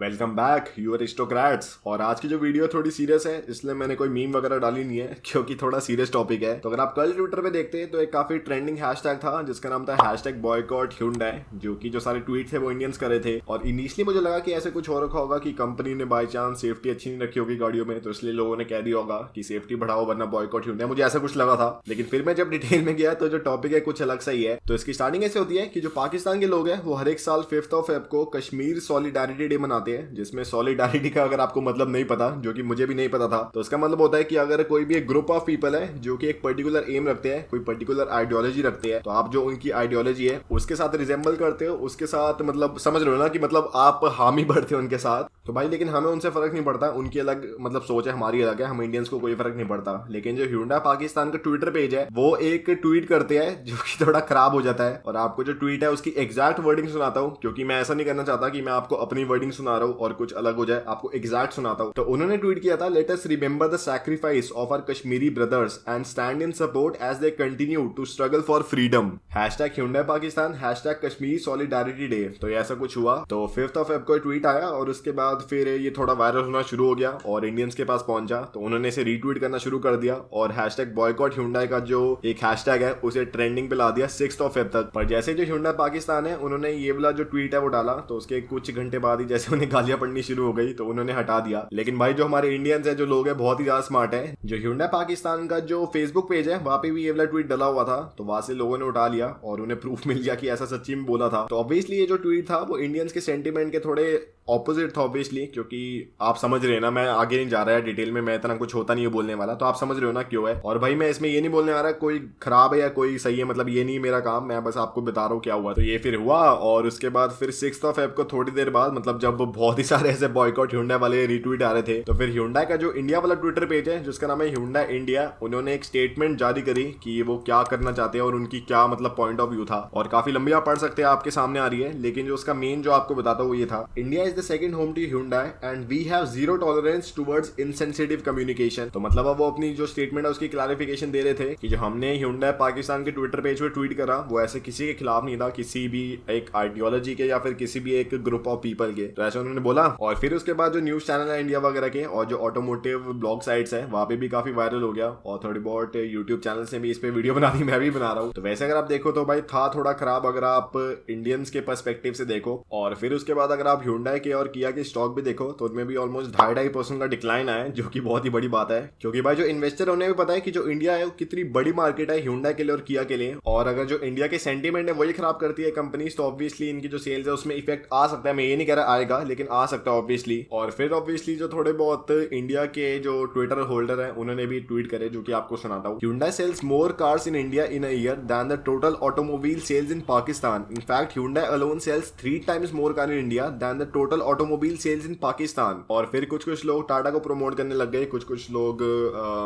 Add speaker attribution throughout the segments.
Speaker 1: Welcome back you aristocrats. और आज की जो वीडियो थोड़ी सीरियस है, इसलिए मैंने कोई मीम वगैरह डाली नहीं है क्योंकि थोड़ा सीरियस टॉपिक है। तो अगर आप कल ट्विटर पे देखते हैं तो एक काफी ट्रेंडिंग हैशटैग था जिसका नाम था हैशटैग बॉयकॉट Hyundai, जो कि जो सारे ट्वीट थे वो इंडियंस करे थे। और इनिशियली मुझे लगा कि ऐसे कुछ हो रखा होगा कि कंपनी ने बाई चांस सेफ्टी अच्छी नहीं रखी होगी गाड़ियों में, तो इसलिए लोगों ने कह दिया होगा कि सेफ्टी बढ़ाओ वरना बॉयकॉट Hyundai। मुझे ऐसा कुछ लगा था, लेकिन फिर मैं जब डिटेल में गया तो जो टॉपिक है कुछ अलग सा ही है। तो इसकी स्टार्टिंग ऐसे होती है कि जो पाकिस्तान के लोग हैं वो हर एक साल 5 Feb को कश्मीर सॉलिडारिटी डे मनाते हैं, जिसमें सॉलिडारिटी का अगर आपको मतलब नहीं पता, जो कि मुझे भी नहीं पता था, तो इसका मतलब होता है कि अगर कोई भी एक ग्रुप ऑफ पीपल है जो कि एक पर्टिकुलर एम रखते हैं, कोई पर्टिकुलर आइडियोलॉजी रखते हैं, तो आप जो उनकी आइडियोलॉजी है उसके साथ रिजेंबल करते हो, उसके साथ मतलब समझ रहे हो ना कि मतलब आप हामी बढ़ते हो उनके साथ। तो भाई लेकिन हमें उनसे फर्क नहीं पड़ता, उनकी अलग मतलब सोच है, हमारी अलग है, हम इंडियंस को कोई फर्क नहीं पड़ता। लेकिन जो Hyundai पाकिस्तान का ट्विटर पेज है वो एक ट्वीट करते हैं जो कि थोड़ा खराब हो जाता है। और आपको जो ट्वीट है उसकी एग्जैक्ट वर्डिंग सुनाता हूँ, क्योंकि मैं ऐसा नहीं करना चाहता कि मैं आपको अपनी वर्डिंग सुना रहा हूँ और कुछ अलग हो जाए, आपको एग्जैक्ट सुनाता हूँ। तो उन्होंने ट्वीट किया था, let us remember the sacrifice of our Kashmiri brothers and stand in support as they continue to struggle for freedom. Hashtag Hyundai Pakistan, hashtag Kashmiri solidarity day. तो ये ऐसा कुछ हुआ। तो 5 Feb को ट्वीट आया और उसके बाद फिर ये थोड़ा वायरल होना शुरू हो गया और इंडियंस के पास पहुंचा, तो उन्होंने इसे रीट्वीट करना शुरू कर दिया और हैशटैग बॉयकॉट Hyundai का जो एक हैशटैग है उसे ट्रेंडिंग पे ला दिया 6 Feb तक। पर जैसे जो Hyundai पाकिस्तान है उन्होंने ये वाला जो ट्वीट है वो डाला, तो उसके कुछ घंटे बाद ही जैसे उन्हें गालियां पड़नी शुरू हो गई तो उन्होंने हटा दिया। लेकिन भाई जो हमारे इंडियंस है, जो लोग है, बहुत ही ज्यादा स्मार्ट है। जो Hyundai पाकिस्तान का जो फेसबुक पेज है वहां पे भी ये वाला ट्वीट डाला हुआ था, तो वहां से लोगों ने उठा लिया और उन्हें प्रूफ मिल गया कि ऐसा सच्ची में बोला था। तो ऑब्वियसली ये जो ट्वीट था वो इंडियंस के सेंटीमेंट के थोड़े ऑपोजिट था ऑब्वियसली, क्योंकि आप समझ रहे हैं ना, मैं आगे नहीं जा रहा है डिटेल में, मैं इतना कुछ होता नहीं है बोलने वाला, तो आप समझ रहे हो ना क्यों है। और भाई मैं इसमें ये नहीं बोलने आ रहा कोई खराब है या कोई सही है, मतलब ये नहीं मेरा काम, मैं बस आपको बता रहा हूँ क्या हुआ। तो ये फिर हुआ और उसके बाद फिर 6 Feb को थोड़ी देर बाद, मतलब जब बहुत ही सारे ऐसे बॉयकॉट Hyundai वाले रीट्वीट आ रहे थे, तो फिर Hyundai का जो इंडिया वाला ट्विटर पेज है जिसका नाम है Hyundai इंडिया, उन्होंने एक स्टेटमेंट जारी करी कि वो क्या करना चाहते हैं और उनकी क्या मतलब पॉइंट ऑफ व्यू था। और काफी लंबी आप पढ़ सकते हैं, आपके सामने आ रही है, लेकिन जो उसका मेन जो आपको बताता हूँ वो ये था, India is the second home to Hyundai and we have zero tolerance towards insensitive communication। तो मतलब अब वो अपनी जो स्टेटमेंट है उसकी क्लैरिफिकेशन दे रहे थे कि जो हमने Hyundai पाकिस्तान के ट्विटर पेज पे ट्वीट करा वो ऐसे किसी के खिलाफ नहीं था, किसी भी एक आइडियोलॉजी के या फिर किसी भी एक ग्रुप ऑफ पीपल के, तो ऐसे उन्होंने बोला। और फिर उसके बाद जो न्यूज चैनल है इंडिया वगैरह के और जो ऑटोमोटिव ब्लॉग साइट्स है वहां पे भी काफी वायरल हो गया और थोड़ी बहुत यूट्यूब चैनल से भी इस पे वीडियो बना दी, मैं भी बना रहा हूँ। तो वैसे अगर आप देखो तो भाई था थोड़ा खराब अगर आप इंडियंस के पर्सपेक्टिव से देखो। और फिर उसके बाद अगर आप Hyundai के और किया के स्टॉक भी देखो तो उनमें भी ऑलमोस्ट 2.5% का डिक्लाइन आया है, जो कि बहुत ही बड़ी बात है, क्योंकि भाई जो इन्वेस्टर उन्हें भी पता है कि जो इंडिया है वो कितनी बड़ी मार्केट है Hyundai के लिए और किया के लिए। और अगर जो इंडिया के सेंटीमेंट है वही खराब करती है कंपनीज, तो ऑब्वियसली इनकी जो सेल्स है उसमें इफेक्ट आ सकता है। मैं ये नहीं कह रहा आएगा, लेकिन आ सकता है ऑब्वियसली। और फिर ऑब्वियसली जो थोड़े बहुत इंडिया के जो ट्विटर होल्डर है उन्होंने भी ट्वीट करे, जो कि आपको सुनाता हूँ। Hyundai sells more cars in India in a year than the total automobile sales in Pakistan. In fact, Hyundai alone sells 3 times more car in India than the total automobile sales in Pakistan। और फिर कुछ कुछ लोग टाटा को promote करने लग गए, कुछ कुछ लोग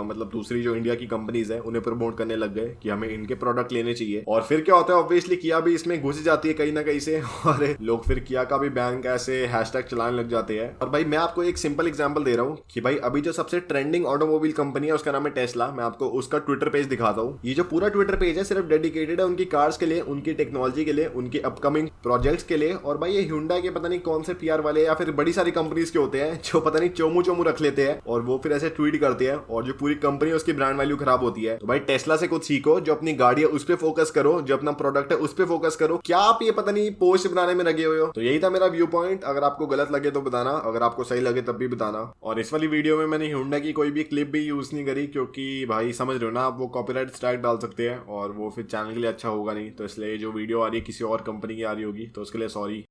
Speaker 1: मतलब दूसरी जो इंडिया की कंपनीज है उन्हें प्रमोट करने लग गए कि हमें इनके प्रोडक्ट लेने चाहिए। और फिर क्या होता है, ऑब्वियसली किया भी इसमें घुस जाती है कहीं ना कहीं से और लोग फिर किया का भी बैंक ऐसे हैशटैग चलाने लग जाते हैं। और भाई मैं आपको एक सिंपल एग्जांपल दे रहा हूँ कि भाई अभी जो सबसे ट्रेंडिंग ऑटोमोबाइल कंपनी है उसका नाम है टेस्ला। मैं आपको उसका ट्विटर पेज दिखाता हूँ। ये जो पूरा ट्विटर पेज है सिर्फ डेडिकेटेड है उनकी कार्स के लिए, उनकी टेक्नोलॉजी के लिए, उनके अपकमिंग प्रोजेक्ट्स के लिए। और भाई ये Hyundai के पता नहीं कौन से पीआर वाले या फिर बड़ी सारी कंपनीज के होते हैं जो पता नहीं चोमू चोमू रख लेते हैं और वो फिर ऐसे ट्वीट करते हैं और जो पूरी कंपनी है उसकी ब्रांड वैल्यू खराब होती है। तो भाई टेस्ला से कुछ सीखो, जो अपनी गाड़ी है उस पर फोकस करो, जो अपना प्रोडक्ट है उस पर फोकस करो। क्या आप ये पता नहीं पोस्ट बनाने में लगे हुए हो? तो यही था मेरा व्यू पॉइंट। अगर आपको गलत लगे तो बताना, अगर आपको सही लगे तब भी बताना। और इस वाली वीडियो में मैंने Hyundai की कोई भी क्लिप भी यूज नहीं करी, क्योंकि भाई समझ रहे हो ना आप, वो कॉपीराइट स्ट्राइक डाल सकते हैं और वो फिर चैनल के लिए अच्छा होगा नहीं। तो इसलिए जो वीडियो आ रही है किसी और कंपनी की आ रही होगी, तो उसके लिए सॉरी।